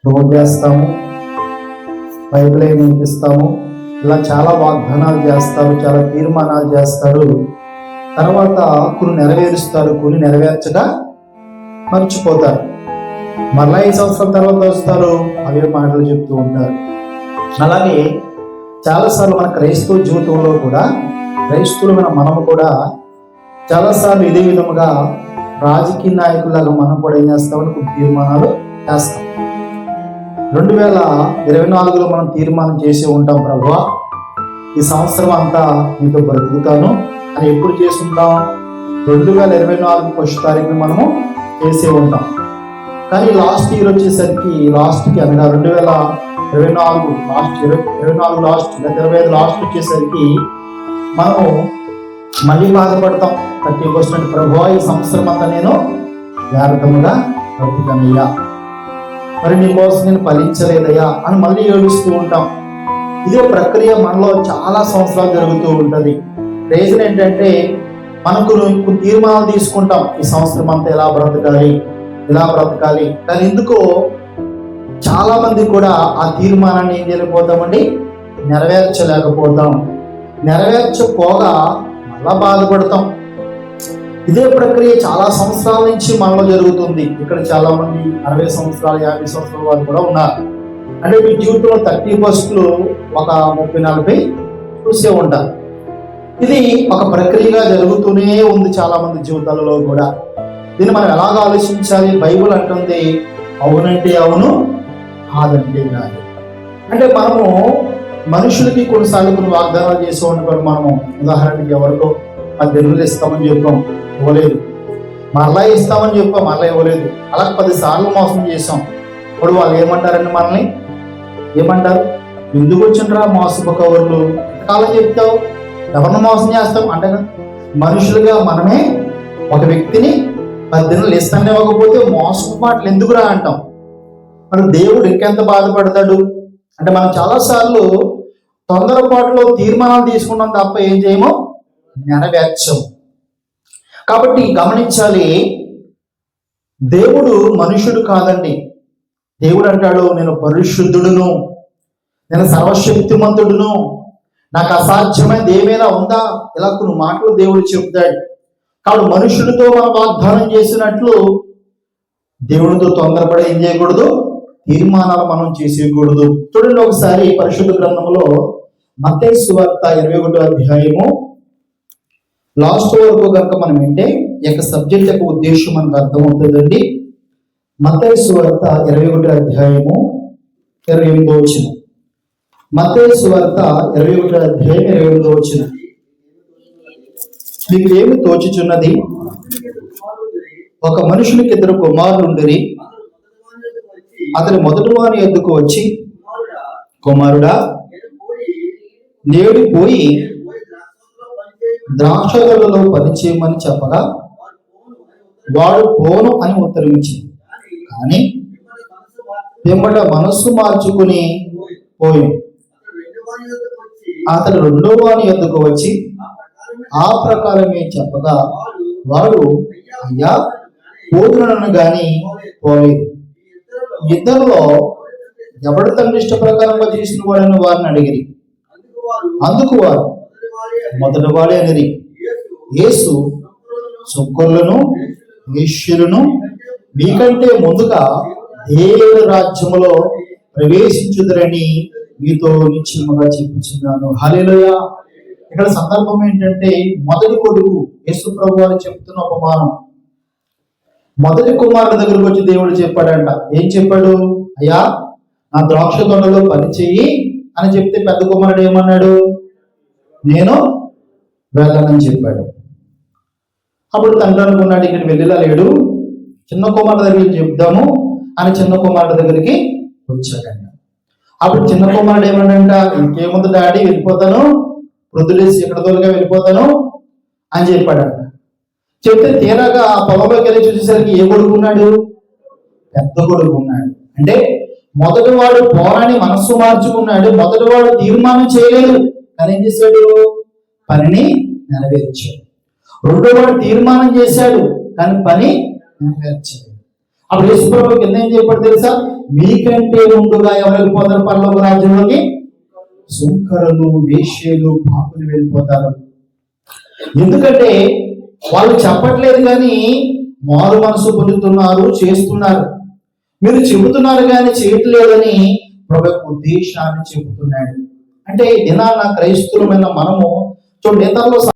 Road చేస్తాము, Bible వినిపిస్తాము, ఇలా చాలా వాగ్దానాలు చేస్తారు, చాలా తీర్మానాలు చేస్తారు. తర్వాత కొన్ని నెరవేరుస్తారు, కొన్ని నెరవేర్చగా మర్చిపోతారు. మరలా 5 సంవత్సరాల తర్వాత వస్తారు, అవే మాటలు చెప్తూ ఉంటారు. అలాగే చాలాసార్లు మన క్రైస్తవ జీవితంలో కూడా, క్రైస్తవులమైన మనము కూడా చాలాసార్లు ఇదే విధముగా రాజకీయ నాయకులాగా మనం కూడా ఏం చేస్తామని కొన్ని తీర్మానాలు చేస్తాం. 2024లో మనం తీర్మానం చేసి ఉంటాం, ప్రభువా ఈ సంవత్సరం అంతా మీతో బ్రతుకుతాను అని ఎప్పుడు చేసి ఉంటాం? 2024 ఫస్ట్ తారీఖున మనము చేసే ఉంటాం. కానీ లాస్ట్ ఇయర్ వచ్చేసరికి, లాస్ట్కి అనగా 2024 లాస్ట్, 24 లాస్ట్, 25 లాస్ట్ వచ్చేసరికి మనము మళ్ళీ బాధపడతాం. 30% ప్రభువా ఈ సంవత్సరం అంతా నేను వ్యర్థముగా బ్రతికానయ్యా, మరి నీకోసం నేను ఫలించలేదయ్యా అని మళ్ళీ ఏడుస్తూ ఉంటాం. ఇదే ప్రక్రియ మనలో చాలా సంవత్సరాలు జరుగుతూ ఉంటుంది. రీజన్ ఏంటంటే మనకు కొన్ని తీర్మానాలు తీసుకుంటాం, ఈ సంవత్సరం అంతా ఎలా బ్రతకాలి, ఇలా బ్రతకాలి. కానీ ఎందుకో చాలా మంది కూడా ఆ తీర్మానాన్ని ఏం చేయలేకపోతామండి, నెరవేర్చలేకపోతాం. నెరవేర్చపోగా మళ్ళా బాధపడతాం. ఇదే ప్రక్రియ చాలా సంవత్సరాల నుంచి మనలో జరుగుతుంది. ఇక్కడ చాలా మంది 60 సంవత్సరాలు 50 సంవత్సరాల వారు కూడా ఉన్నారు. అంటే మీ జీవితంలో 30% ఒక 30-40 చూసే ఉంటారు. ఇది ఒక ప్రక్రియగా జరుగుతూనే ఉంది చాలా మంది జీవితాలలో కూడా. దీన్ని మనం ఎలాగ ఆలోచించాలి? బైబిల్ అంటుంది అవునంటే అవును, కాదంటే కాదు. అంటే మనము మనుషులకి కొన్నిసార్లు కొన్ని వాగ్దానాలు చేసి ఉంటారు. మనము ఉదాహరణకి ఎవరికో 10,000 ఇస్తామని చెప్పాం, ఇవ్వలేదు. మరలా ఇస్తామని చెప్పాం, మరలా ఇవ్వలేదు. అలా 10 సార్లు మోసం చేసాం. ఇప్పుడు వాళ్ళు ఏమంటారండి, మనల్ని ఏమంటారు? ఎందుకు వచ్చిండ్రా మోసపు కవర్లు, కాలం చెప్తావు, ఎవరిని మోసం చేస్తాం అంటే మనుషులుగా మనమే ఒక వ్యక్తిని 10,000 ఇస్తానే ఇవ్వకపోతే మోసపు మాటలు ఎందుకురా అంటాం. మరి దేవుడు ఇంకెంత బాధపడతాడు అంటే మనం చాలాసార్లు తొందరపాటులో తీర్మానాలు తీసుకున్నాం తప్ప ఏం చేయమో నెరవేర్చము. కాబట్టి గమనించాలి, దేవుడు మనుషుడు కాదండి. దేవుడు అంటాడు నేను పరిశుద్ధుడును, నేను సర్వశక్తిమంతుడును, నాకు అసాధ్యమైనది ఏమైనా ఉందా, ఇలా కొన్ని మాటలు దేవుడు చెప్తాడు. కాబట్టి మనుషులతో మనం వాగ్దానం చేసినట్లు దేవుడితో తొందరపడి ఏం చేయకూడదు, తీర్మానాలు మనం చేసేయకూడదు. చూడండి ఒకసారి పరిశుద్ధ గ్రంథంలో మత్తయి సువార్త 21వ అధ్యాయము లాస్ట్ వరకు కనుక మనం వింటే ఈ యొక్క సబ్జెక్ట్ యొక్క ఉద్దేశం మనకు అర్థమవుతుందండి. మత్తయి సువార్త 21వ అధ్యాయము 28వ వచనం. మత్తయి సువార్త 21వ అధ్యాయం 28వ వచనం. మీకు ఏమి తోచుచున్నది? ఒక మనుషునికి 2 కుమారులుండిరి. అతని మొదటి వాని యొద్దకు వచ్చి, కుమారుడా నేడు పోయి ద్రాక్షలలో పని చేయమని చెప్పగా వాడు పోను అని ఉత్తరమించింది. కానీ వెంబట మనస్సు మార్చుకుని పోయి అతడు 2వ వాని యొద్దకు వచ్చి ఆ ప్రకారమే చెప్పగా వాడు అయ్యా పోదునను గాని పోలేదు. ఇద్దరిలో ఎవడు తండ్రి ఇష్ట ప్రకారంగా చేసిన వాడని వారిని అడిగిరి. అందుకు వారు మొదటి వాడే అనిరి. యేసు సుంకరులను వేశ్యలను మీకంటే ముందుగా దేవుని రాజ్యములో ప్రవేశించుదురని మీతో నిశ్చయముగా చెప్పుచున్నాను. హల్లెలూయా. ఇక్కడ సందర్భం ఏంటంటే మొదటి కొడుకు యేసు ప్రభు వారు చెప్తున్న ఉపమానం. మొదటి కుమారుడి దగ్గరకు వచ్చి దేవుడు చెప్పాడంట. ఏం చెప్పాడు? అయ్యా నా ద్రాక్ష తోటలో పని చెయ్యి అని చెప్తే పెద్ద కుమారుడు ఏమన్నాడు? నేను వెళ్ళనని చెప్పాడు. అప్పుడు తండ్రి అనుకున్నాడు ఇక్కడ వెళ్ళిలా లేడు, చిన్న కుమారుడు దగ్గరికి చెప్దాము అని చిన్న కుమారుడు దగ్గరికి వచ్చాడంట. అప్పుడు చిన్న కుమారుడు ఏమన్నాడంట? ఇంకేముంది డాడీ, వెళ్ళిపోతాను, వృద్ధులేసి ఎక్కడ తోలుగా వెళ్ళిపోతాను అని చెప్పాడంట. చెప్తే తీరాగా ఆ పొలంలోకి వెళ్ళి చూసేసరికి ఏ కొడుకున్నాడు? పెద్ద కొడుకున్నాడు. అంటే మొదటివాడు పోరాని మనస్సు మార్చుకున్నాడు. మొదటివాడు తీర్మానం చేయలేదు, కానీ ఏం చేశాడు? పనిని నెరవేర్చాడు. రెండోవాడు తీర్మానం చేశాడు, కానీ పని నెరవేర్చాడు. అప్పుడు యేసుప్రభు కింద ఏం చెప్పాడు తెలుసా? మీకంటే ముందుగా ఎవరు వెళ్ళిపోతారు పరలోక రాజ్యంలోకి? సుంకరులు, వేశ్యలు, పాపులు వెళ్ళిపోతారు. ఎందుకంటే వాళ్ళు చెప్పట్లేదు కానీ మారు మనసు పొందుతున్నారు, చేస్తున్నారు. మీరు చెబుతున్నారు కానీ చేయట్లేదని ప్రభు యొక్క ఉద్దేశాన్ని చెబుతున్నాడు. అంటే ఈ దినాన క్రైస్తవులమైన మనము చూడండి, ఇతరులు